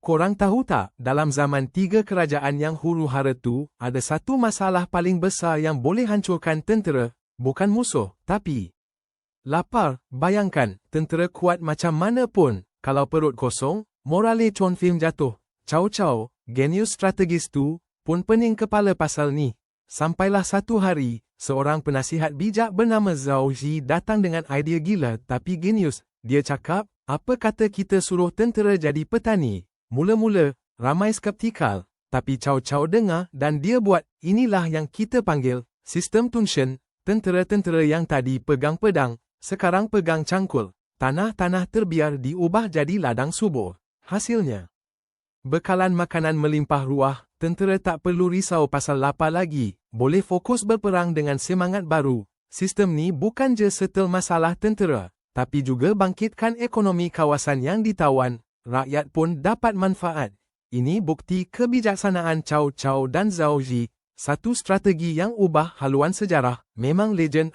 Korang tahu tak, dalam zaman 3 kerajaan yang huru-hara tu, ada satu masalah paling besar yang boleh hancurkan tentera, bukan musuh, tapi lapar. Bayangkan, tentera kuat macam mana pun, kalau perut kosong, morale confirm jatuh. Chow Chow, genius strategis tu, pun pening kepala pasal ni. Sampailah satu hari, seorang penasihat bijak bernama Zhao Ji datang dengan idea gila tapi genius. Dia cakap, apa kata kita suruh tentera jadi petani? Mula-mula, ramai skeptikal, tapi Chow Chow dengar dan dia buat. Inilah yang kita panggil sistem Tunshen. Tentera-tentera yang tadi pegang pedang, sekarang pegang cangkul. Tanah-tanah terbiar diubah jadi ladang subur. Hasilnya, bekalan makanan melimpah ruah, tentera tak perlu risau pasal lapar lagi, boleh fokus berperang dengan semangat baru. Sistem ni bukan je setel masalah tentera, tapi juga bangkitkan ekonomi kawasan yang ditawan. Rakyat pun dapat manfaat. Ini bukti kebijaksanaan Chow Chow dan Zhao Ji. Satu strategi yang ubah haluan sejarah. Memang legend.